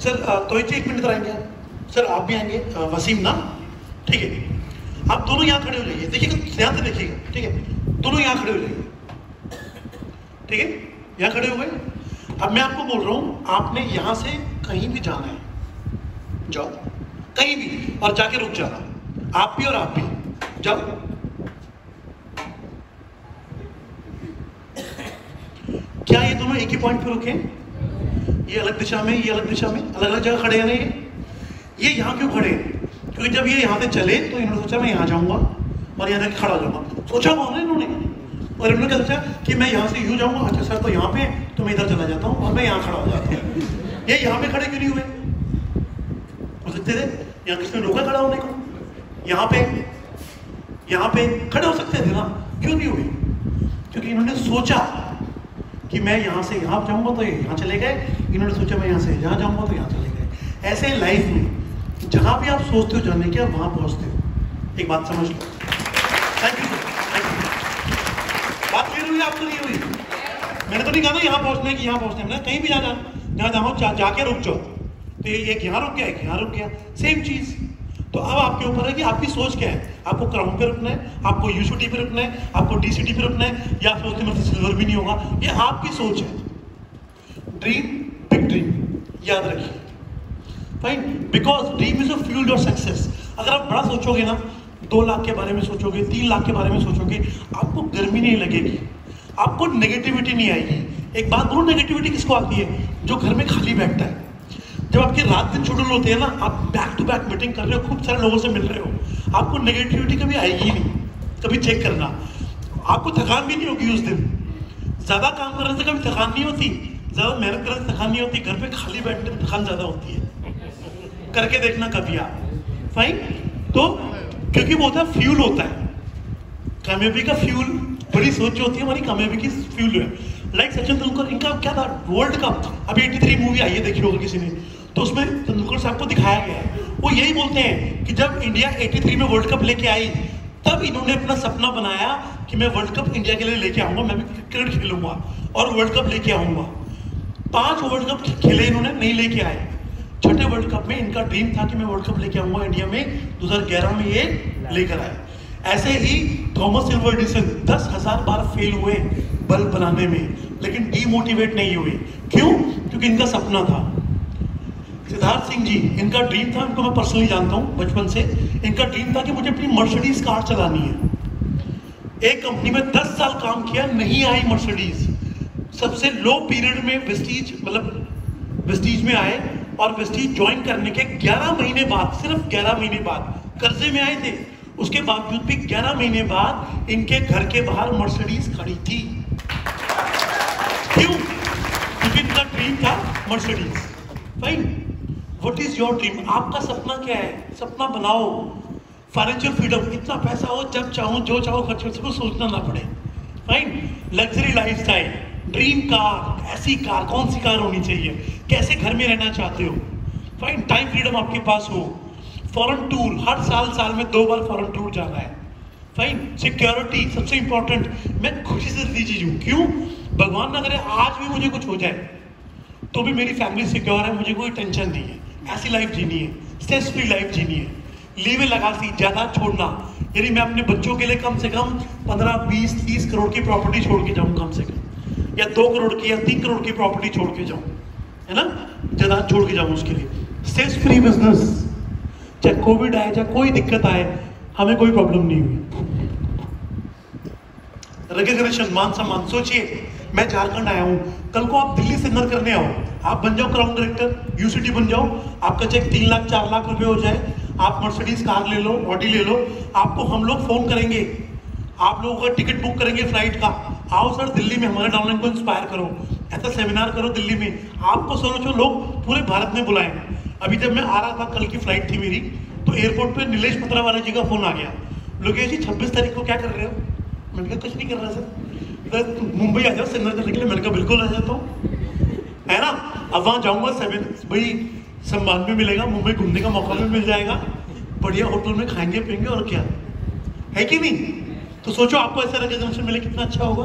Sir तो एक minute आएंगे आप, सर आप भी आएंगे, वसीम ना, ठीक है। आप दोनों यहाँ खड़े हो जाइए, देखिएगा ध्यान से देखिएगा, ठीक है। दोनों यहाँ खड़े हो जाइए, ठीक है, यहाँ खड़े हो गए। अब मैं आपको बोल रहा हूँ, आपने यहाँ से कहीं भी जाना है, जाओ कहीं भी, और जाके रुक जाना, आप भी और आप भी जाओ। क्या ये दोनों एक ही पॉइंट पे रुके? ये अलग दिशा में, ये अलग दिशा में, अलग अलग जगह खड़े हैं नहीं? ये यहाँ क्यों खड़े हैं? क्योंकि जब ये यहाँ से चले तो इन्होंने सोचा मैं यहाँ जाऊँगा और यहाँ जाके खड़ा हो जाऊँगा। सोचा कौन है इन्होंने? और इन्होंने क्या सोचा कि मैं यहाँ से यूँ जाऊँगा, अच्छा सर तो यहाँ पे, तो मैं इधर चला जाता हूँ और मैं यहाँ खड़ा हो जाता हूँ। ये यहाँ पे खड़े क्यों नहीं हुए? हो सकते थे यहाँ किसने रोका खड़ा होने को? यहाँ पे खड़े हो सकते थे ना, क्यों नहीं हुए? क्योंकि इन्होंने सोचा कि मैं यहाँ से यहाँ जाऊँगा तो ये यहाँ चले गए, इन्होंने सोचा मैं यहाँ से यहाँ जाऊँगा तो यहाँ चले गए। ऐसे लाइफ में जहाँ भी आप सोचते हो जाने की, आप वहाँ पहुँचते हो। एक बात समझ लो। Thank you sir, thank you. बात क्लियर हुई आपको? नहीं हुई? मैंने तो नहीं कहा ना यहाँ पहुँचने की, यहाँ पहुँचने, मैंने कहीं भी जहाँ जाओ जाके रुक जाओ। तो ये एक यहाँ रुक गया, एक यहाँ रुक गया, सेम चीज़। तो अब आपके ऊपर है कि आपकी सोच क्या है। आपको क्राउन पे रुकना है, आपको यूसिटी पे रुकना है, आपको डीसीटी पे रुकना है, या सोचते मतलब सिल्वर भी नहीं होगा। ये आपकी सोच है। ड्रीम, बिग ड्रीम, याद रखिए, fine, because dream is a fuel your success. अगर आप बड़ा सोचोगे ना, 2 लाख के बारे में सोचोगे, 3 लाख के बारे में सोचोगे, आपको गर्मी नहीं लगेगी, आपको नेगेटिविटी नहीं आएगी। एक बात बोलो, नेगेटिविटी किसको आती है? जो घर में खाली बैठता है। जब आपके रात दिन शेड्यूल होते हैं ना, आप बैक टू बैक मीटिंग कर रहे हो, खूब सारे लोगों से मिल रहे हो, आपको नेगेटिविटी कभी आएगी ही नहीं। कभी चेक करना, आपको थकान भी नहीं होगी उस दिन। ज़्यादा काम करने से कभी थकान नहीं होती, ज़्यादा मेहनत करने से थकान नहीं होती, घर पे खाली बैठने में थकान ज़्यादा होती है। करके देखना कभी आप, फाइन। तो क्योंकि वो होता है फ्यूल होता है, कामयाबी का फ्यूल। बड़ी सोच जो होती है हमारी, कामयाबी की फ्यूल है। लाइक सचिन तेंदुलकर, इनका क्या था, वर्ल्ड कप, अभी 83 मूवी आई है, देखी होगी किसी ने, तो उसमें तेंदुलकर साहब को दिखाया गया है। वो यही बोलते हैं कि जब इंडिया 83 में वर्ल्ड कप लेके आई, तब इन्होंने अपना सपना बनाया कि मैं वर्ल्ड कप इंडिया के लिए लेके आऊंगा, मैं भी क्रिकेट खेलूंगा और वर्ल्ड कप लेके आऊंगा। 5 वर्ल्ड कप खेले इन्होंने, नहीं लेके आए। छठे वर्ल्ड कप में इनका ड्रीम था कि मैं वर्ल्ड कप लेके आऊंगा इंडिया में, 2011 में ये लेकर आए। ऐसे ही थॉमस एल्वा एडिसन 10,000 बार फेल हुए बल्ब बनाने में, लेकिन डीमोटिवेट नहीं हुए। क्यों? क्योंकि इनका सपना था। सिद्धार्थ सिंह जी, इनका ड्रीम था, इनको मैं पर्सनली जानता हूँ बचपन से, इनका ड्रीम था कि मुझे अपनी मर्सिडीज कार चलानी है। एक कंपनी में 10 साल काम किया, नहीं आई मर्सिडीज। सबसे लो पीरियड में वेस्टीज, मतलब वेस्टीज में आए, और वेस्टीज ज्वाइन करने के 11 महीने बाद, सिर्फ 11 महीने बाद, कर्जे में आए थे, उसके बावजूद भी 11 महीने बाद इनके घर के बाहर मर्सिडीज खड़ी थी। क्यों? क्योंकि इनका ड्रीम था Mercedes. Fine, what is your dream? आपका सपना क्या है? सपना बनाओ। फाइनेंशियल फ्रीडम, इतना पैसा हो, जब चाहो जो चाहो खर्च कर सको, सोचना ना पड़े। Fine, luxury lifestyle, dream car, ऐसी कार, कौन सी कार होनी चाहिए, कैसे घर में रहना चाहते हो। फाइन, टाइम फ्रीडम आपके पास हो। फॉरेन टूर, हर साल में 2 बार फॉरेन टूर जाना है। फाइन, सिक्योरिटी सबसे इंपॉर्टेंट, मैं खुशी से रिलीज हूँ। क्यों? भगवान ना करे आज भी मुझे कुछ हो जाए तो भी मेरी फैमिली सिक्योर है, मुझे कोई टेंशन नहीं है। ऐसी लाइफ जीनी है, स्ट्रेस फ्री लाइफ जीनी है। लीवे लगा सी ज्यादा छोड़ना, यानी मैं अपने बच्चों के लिए कम से कम 15, 20, 30 करोड़ की प्रॉपर्टी छोड़ के जाऊँ कम से कम, या 2 करोड़ की या 3 करोड़ की प्रॉपर्टी छोड़ के जाऊँ, है ना, ज्यादा छोड़ के जाऊँ उसके लिए। स्ट्रेस फ्री बिजनेस, चाहे कोविड आए, चाहे कोई दिक्कत आए, हमें कोई प्रॉब्लम नहीं हुई। रिकग्निशन, मान सम्मान। सोचिए, मैं झारखंड आया हूँ, कल को आप दिल्ली से नर करने आओ, आप बन जाओ क्राउन डायरेक्टर, यूसिटी बन जाओ, आपका चेक 3 लाख 4 लाख रुपए हो जाए, आप मर्सिडीज कार ले लो, ऑडी ले लो, आपको हम लोग फोन करेंगे, आप लोगों का टिकट बुक करेंगे फ्लाइट का, आओ सर दिल्ली में हमारे डाउनलाइन को इंस्पायर करो, ऐसा सेमिनार करो दिल्ली में। आपको सोचो लोग पूरे भारत में बुलाएं। अभी जब मैं आ रहा था, कल की फ्लाइट थी मेरी, तो एयरपोर्ट पे नीलेश पत्रा वाले जी का फोन आ गया, लोकेश जी 26 तारीख को क्या कर रहे हो? मैंने कहा कुछ नहीं कर रहा सर, मुंबई आ जाओ सेमिनार करने के लिए। मैंने कहा बिल्कुल आ जाता हूँ, है ना। अब वहाँ जाऊँगा, भाई सम्मान भी मिलेगा, मुंबई घूमने का मौका भी मिल जाएगा, बढ़िया होटल में खाएंगे पिएंगे, और क्या है कि नहीं। तो सोचो आपको ऐसा रिकग्निशन मिले, कितना अच्छा होगा।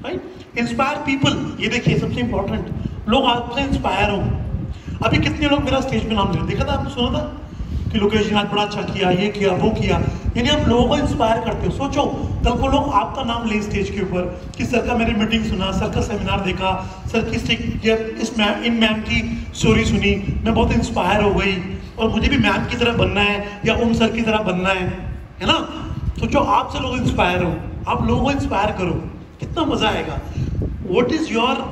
राइट, इंस्पायर पीपल, ये देखिए सबसे इंपॉर्टेंट, लोग आपसे इंस्पायर हो। अभी कितने लोग मेरा स्टेज पे नाम ले, देखा था आपने, सुना था कि लोकेश जी ने आज बड़ा अच्छा किया, ये किया, वो किया। यानी आप लोगों को इंस्पायर करते हो। सोचो कल को लोग आपका नाम ले स्टेज के ऊपर कि सर का मेरी मीटिंग सुना, सर का सेमिनार देखा, सर की इन मैम की स्टोरी सुनी, मैं बहुत इंस्पायर हो गई और मुझे भी मैम की तरह बनना है या उन सर की तरह बनना है ना। सोचो आपसे लोग इंस्पायर हो, आप लोगों को इंस्पायर करो, कितना मजा आएगा। What is your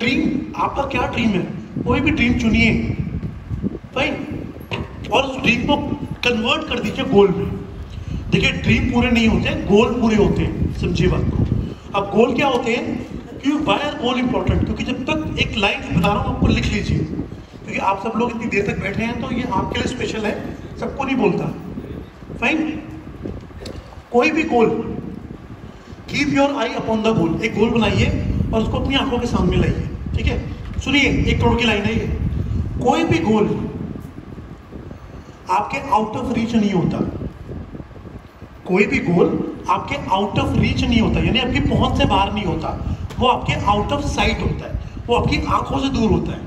dream? आपका क्या ड्रीम है? कोई भी ड्रीम चुनिए, फाइन, और उस ड्रीम को कन्वर्ट कर दीजिए गोल में। देखिए ड्रीम पूरे नहीं होते, गोल पूरे होते हैं, समझिए बात को। अब गोल क्या होते हैं कि वाई आर गोल इंपॉर्टेंट? क्योंकि जब तक एक लाइन बता रहा हूँ आपको, लिख लीजिए, क्योंकि आप सब लोग इतनी देर तक बैठे हैं तो ये आपके लिए स्पेशल है, सबको नहीं बोलता, फाइन। कोई भी goal, keep your eye upon the goal. एक गोल बनाइए और उसको अपनी आंखों के सामने लाइए, ठीक है। सुनिए, 1 करोड़ की लाइन है ये। कोई भी गोल आपके आउट ऑफ रीच नहीं होता, कोई भी गोल आपके आउट ऑफ रीच नहीं होता, यानी आपकी पहुंच से बाहर नहीं होता, वो आपके आउट ऑफ साइट होता है, वो आपकी आंखों से दूर होता है।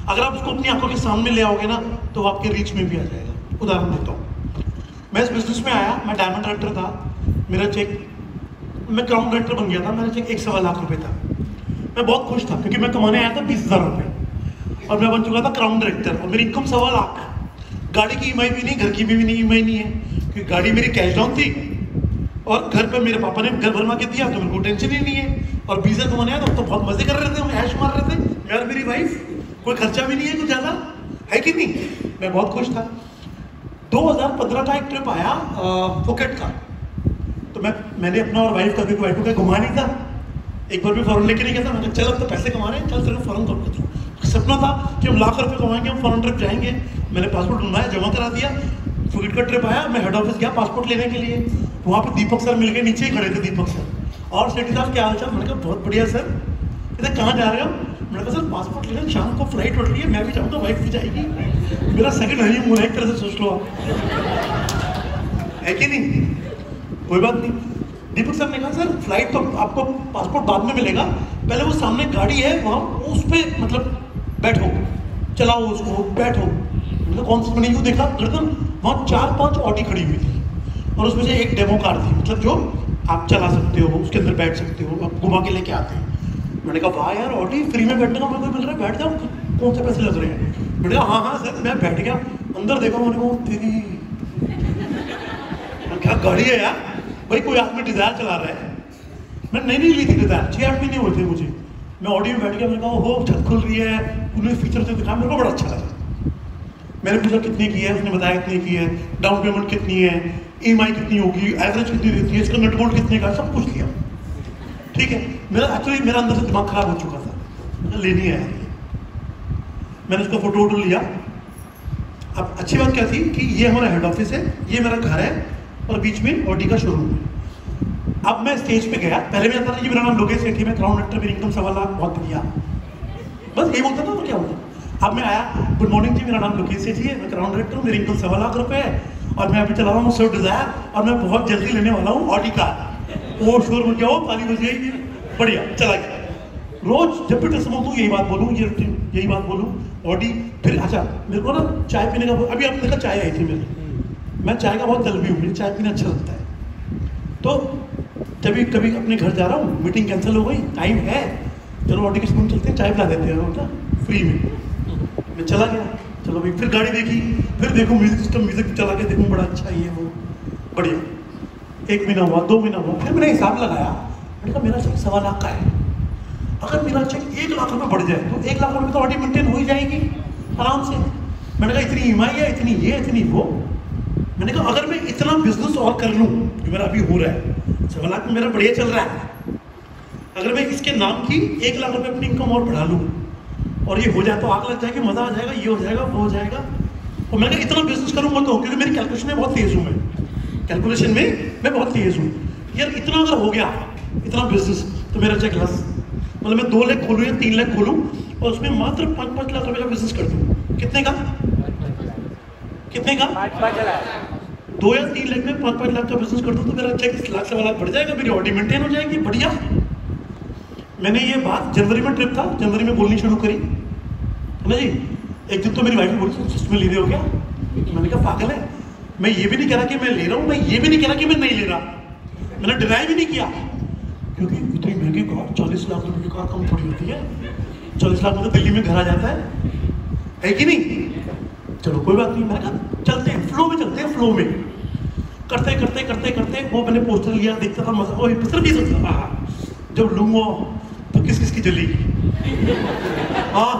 अगर आप उसको अपनी आंखों के सामने ले आओगे ना तो वो आपके रीच में भी आ जाएगा। उदाहरण देता हूँ, मैं इस बिजनेस में आया, मैं डायमंड डायरेक्टर था, मेरा चेक, मैं क्राउन डायरेक्टर बन गया था, मेरा चेक 1.25 लाख रुपए था। मैं बहुत खुश था क्योंकि मैं कमाने आया था 20,000 रुपये और मैं बन चुका था क्राउन डायरेक्टर और मेरी इनकम 1.25 लाख। गाड़ी की ईएमआई भी नहीं, घर की भी नहीं ईएमआई नहीं है, क्योंकि गाड़ी मेरी कैश डाउन थी और घर पे मेरे पापा ने घर भरमा के दिया तो मेरे को टेंशन ही नहीं है। और 20,000 कमाने आया तो बहुत मजे कर रहे थे, हम ऐश मार रहे थे, मैं और मेरी वाइफ, कोई खर्चा भी नहीं है कुछ ज़्यादा, है कि नहीं। मैं बहुत खुश था। 2015 का एक ट्रिप आया फुकेट का, तो मैंने अपना और वाइफ का, क्योंकि वाइफ को घुमा नहीं था, एक बार भी फॉरेन लेके नहीं गया था। मैंने चल अब तो पैसे कमा रहे हैं, चल तेरे को फॉरेन घुमा देता हूँ। सपना था कि हम लाख रुपए कमाएंगे, हम फॉरेन ट्रिप जाएंगे। मैंने पासपोर्ट ढूंढाया, जमा करा दिया, फुकेट का ट्रिप आया, मैं हेड ऑफिस गया पासपोर्ट लेने के लिए। वहाँ पे दीपक सर मिल गए, नीचे ही खड़े थे दीपक सर। और सेठी साहब क्या हाल चाल? मैंने कहा बहुत बढ़िया सर। कहते कहाँ जा रहे हो? मैंने कहा सर पासपोर्ट लेना, शाम को फ्लाइट उठ रही है, मैं भी जाऊँगा, वाइफ भी जाएगी, मेरा सेकंड हनीमून है, एक तरह से सोच लो आप, है कि नहीं। कोई बात नहीं। दीपक सर ने कहा सर फ्लाइट तो आपको पासपोर्ट बाद में मिलेगा, पहले वो सामने गाड़ी है वहाँ उस पर मतलब बैठो, चलाओ उसको, बैठो। मतलब कौन सी बनी, देखा गर्दन, वहाँ 4-5 ऑडी खड़ी हुई थी और उसमें से एक डेमो कार थी, मतलब जो आप चला सकते हो, उसके अंदर बैठ सकते हो, आप घुमा के लेके आते हैं। मैंने कहा वाह यार, ऑडी फ्री में बैठने का मेरे को मिल रहा है, बैठ जाओ, कौन से पैसे लग रहे हैं? मैंने कहा हाँ सर। मैं बैठ गया, अंदर देखा, मैंने कहा तेरी क्या गाड़ी है यार भाई, कोई आदमी डिजायर चला रहा है। मैं नहीं ली थी डिजायर, 6-8 महीने हुए थे मुझे। मैं ऑडी में बैठ गया, मैंने कहा हो छत खुल रही है, उन्होंने फीचर से दिखा, मेरे को बड़ा अच्छा लगा। मैंने पूछा कितने की है, उसने बताया कितने की है, डाउन पेमेंट कितनी है, ईएमआई कितनी होगी, एवरेज कितनी देती है, इसका नेट बोल्ट कितने का, सब कुछ लिया, ठीक है। मेरा अंदर से दिमाग खराब हो चुका था, मुझे लेनी है। मैंने उसका फोटो वोटो लिया। अब अच्छी बात क्या थी कि ये हमारा हेड ऑफिस है, ये मेरा घर है और बीच में ऑडी का शोरूम है। अब मैं स्टेज पे गया, पहले मैं आता था, मेरा नाम लोकेश सेठी, मैं क्राउन डायरेक्टर, मेरी इनकम 1.25 लाख, बहुत बढ़िया, बस यही बोलता था तो क्या होता। अब मैं आया, गुड मॉर्निंग जी, मेरा नाम लोकेश सेठी है, मैं क्राउन डायरेक्टर हूँ, मेरी इनकम 1.25 लाख रुपए है और मैं अभी चला रहा हूँ स्विफ्ट डिजायर और मैं बहुत जल्दी लेने वाला हूँ ऑडी कार। और शोर में क्या हो, ताली बज गई, बढ़िया, चला गया। रोज जब भी टेस्टमोल दूँ यही बात बोलूँ, यही बात बोलूँ, ऑडी। फिर अच्छा मेरे को ना चाय पीने का, अभी आपने देखा चाय आई थी मेरी, मैं चाय का बहुत जल्दी हूँ, मुझे चाय पीना अच्छा लगता है। तो जब भी कभी अपने घर जा रहा हूँ, मीटिंग कैंसिल हो गई, टाइम है, चलो ऑडी के स्कूल चलते हैं, चाय पिला देते हैं ना फ्री में। मैं चला गया, चलो भाई, फिर गाड़ी देखी, फिर देखो म्यूजिक सिस्टम, म्यूजिक चला के देखूँ, बड़ा अच्छा ये वो, बढ़िया। 1 महीना हुआ, 2 महीना हुआ, फिर मैंने हिसाब लगाया, मैंने कहा मेरा चेक 1.25 लाख का है, अगर मेरा चेक 1 लाख रुपये बढ़ जाए तो 1 लाख रुपये तो ऑडी मेंटेन हो ही जाएगी आराम से। मैंने कहा इतनी ईएमआई है, इतनी ये, इतनी वो। मैंने कहा अगर मैं इतना बिजनेस और कर लूँ जो मेरा अभी हो रहा है, 1.25 लाख में मेरा बढ़िया चल रहा है, अगर मैं इसके नाम की 1 लाख रुपये अपनी इनकम और बढ़ा लूँ और ये हो जाए तो आग लग जाएगी, मजा आ जाएगा, ये हो जाएगा, वो हो जाएगा। और मैंने कहा इतना बिजनेस करूँगा तो, क्योंकि मेरी कैलकुलेशन में बहुत तेज हूँ, कैलकुलेशन में मैं बहुत तेज हूँ यार। इतना अगर हो गया, इतना बिजनेस, तो मेरा चेक लस, मतलब मैं 2 लाख खोलूँ या 3 लाख खोलूँ और उसमें मात्र 5-5 लाख रुपए का बिजनेस कर दूँ। कितने का? 5 लाख। 2 या 3 लाख में 5-5 लाख का बिजनेस कर दूँ तो मेरा चेक 1 लाख से 1.25 लाख बढ़ जाएगा, मेरी ऑडी मेंटेन हो जाएगी, बढ़िया। मैंने ये बात, जनवरी में ट्रिप था, जनवरी में बोलनी शुरू करी, है ना जी। एक दिन तो मेरी वाइफ बोली चश्मे ले रहे हो क्या? मैंने कहा पागल है, मैं ये भी नहीं कह रहा कि मैं ले रहा हूँ, मैं ये भी नहीं कह रहा कि मैं नहीं ले रहा, मैंने डिनाई भी नहीं किया, क्योंकि इतनी महंगी कार, 40 लाख रुपए की कार कम थोड़ी होती है। 40 लाख में तो दिल्ली में घर आ जाता है कि नहीं? चलो कोई बात नहीं, मैंने कहा चलते हैं फ्लो में, चलते हैं फ्लो में। करते करते करते करते वो मैंने पोस्टर लिया, देखता था मजा, ओए पोस्टर भी सोचता था जब लूंगा तो किस किस की जलेगी, हाँ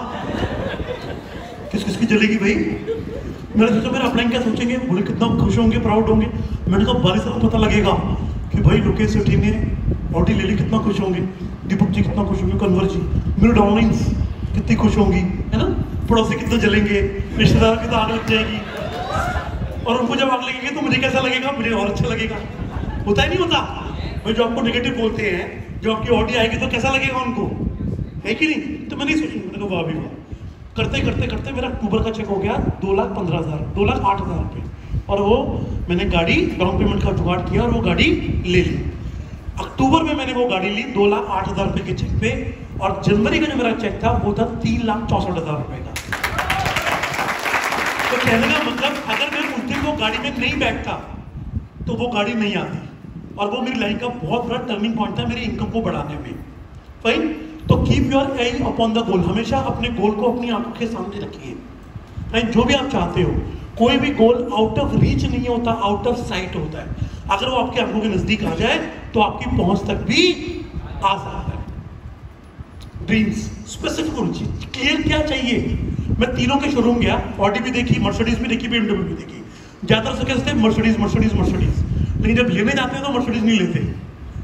किस किस की जलेगी भाई। मैंने सोचा मेरा अपना क्या सोचेंगे, बोले कितना खुश होंगे, प्राउड होंगे। मैंने कहा बारिश को पता लगेगा कि भाई लोकेश सेठी ने ऑडी ले ली, कितना खुश होंगे, दीपक जी कितना खुश होंगे, कन्वर जी, मेरे डाउनलाइंस कितनी खुश होंगी, है ना, पड़ोसी कितना जलेंगे, रिश्तेदार की तो आग लग जाएगी, और उनको जब आग लगेगी तो मुझे कैसा लगेगा, मुझे और अच्छा लगेगा। होता ही नहीं होता भाई, जो आपको नेगेटिव बोलते हैं, जो आपकी ऑडी आएगी तो कैसा लगेगा उनको, है कि नहीं? तो मैं नहीं सोचूंगा, मैंने कहा वाह भी वाह। करते करते करते मेरा अक्टूबर का चेक हो गया 2,15,000, 2,08,000 रुपये, और वो मैंने गाड़ी डाउन पेमेंट का जुगाड़ किया और वो गाड़ी ले ली। अक्टूबर में मैंने वो गाड़ी ली 2,08,000 रुपये के चेक पे, और जनवरी का जो मेरा चेक था वो था 3,64,000 रुपये का। तो कहने का मतलब अगर मैं उस दिन वो गाड़ी में नहीं बैठता तो वो गाड़ी नहीं आती, और वो मेरी लाइफ का बहुत बड़ा टर्निंग पॉइंट था मेरी इनकम को बढ़ाने में। फाइन, तो keep your eye upon the गोल, हमेशा अपने गोल को अपनी आंखों के सामने रखिए। फाइन, जो भी आप चाहते हो, कोई भी गोल आउट ऑफ रीच नहीं होता, आउट ऑफ साइट होता है। अगर वो आपके आंखों के नजदीक आ जाए तो आपकी पहुंच तक भी आ सकता है। ड्रीम्स स्पेसिफिक होनी चाहिए, क्लियर क्या चाहिए। मैं तीनों के शोरूम गया, ऑडी भी देखी, मर्सिडीज भी देखी, BMW भी देखी। ज्यादातर से कहते मर्सिडीज मर्सिडीज मर्सिडीज, लेकिन जब लेने जाते हैं तो मर्सिडीज नहीं लेते,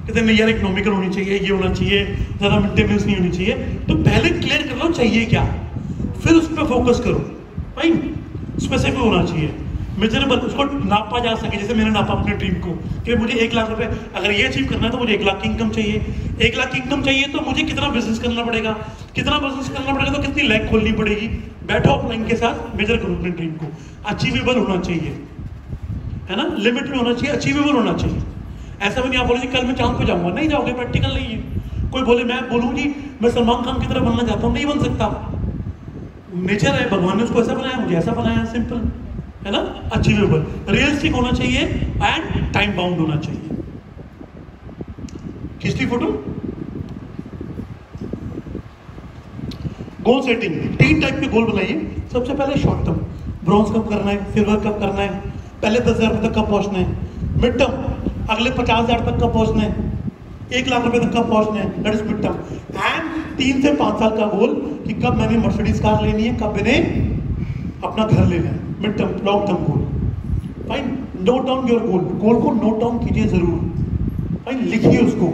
कहते नहीं यार इकोनॉमिकल होनी चाहिए, ये होना चाहिए, ज़्यादा मेंटेनेंस नहीं होनी चाहिए। तो पहले क्लियर कर लो चाहिए क्या, फिर उस पर फोकस करो। भाई स्पेसिफिक होना चाहिए, मेजरेबल, उसको नापा जा सके। जैसे मैंने नापा अपने ड्रीम को कि मुझे 1 लाख रुपए अगर ये अचीव करना है तो मुझे 1 लाख की इनकम चाहिए। 1 लाख की इनकम चाहिए तो मुझे कितना बिजनेस करना पड़ेगा, कितना बिजनेस करना पड़ेगा तो कितनी लैब खोलनी पड़ेगी। बैठो अपलाइन के साथ मेजर करो अपने ड्रीम को। अचीवेबल होना चाहिए, है ना, लिमिट में होना चाहिए, अचीवेबल होना चाहिए। ऐसा भी नहीं आप बोलो जी कल मैं चांद पे जाऊंगा, नहीं जाओगे, प्रैक्टिकल नहीं है। कोई बोले मैं बोलूँ जी मैं सलमान खान की तरह बनना चाहता हूँ, नहीं बन सकता। नेचर है, भगवान ने उसको ऐसा बनाया, मुझे ऐसा बनाया, सिंपल है ना। अचीवेबल, रियलिस्टिक होना चाहिए एंड टाइम बाउंड होना चाहिए। किसकी फोटो? गोल सेटिंग, 3 टाइप के गोल बनाइए। सबसे पहले शॉर्ट टर्म, ब्रॉन्ज कब करना है, सिल्वर कब करना है, पहले 10,000 रुपये तक कब पहुंचना है। मिड टर्म, अगले 50,000 तक कब पहुंचना है, 1 लाख रुपए तक कब पहुंचना है, that is mid term. And 3 से 5 साल का गोल कि कब मैंने मर्सिडीज कार लेनी है, कब मैंने अपना घर लेना है, mid term, long term goal. Fine, note down your goal, goal को नोट डाउन कीजिए जरूर। फाइन, लिखिए उसको।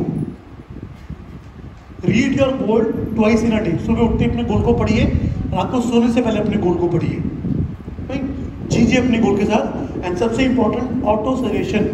Read your goal twice in a day, सुबह उठते अपने गोल को पढ़िए, रात को सोने से पहले अपने गोल को पढ़िए। फाइन, जीजिए अपने गोल के साथ। एंड सबसे इंपॉर्टेंट, ऑटो सजेशन।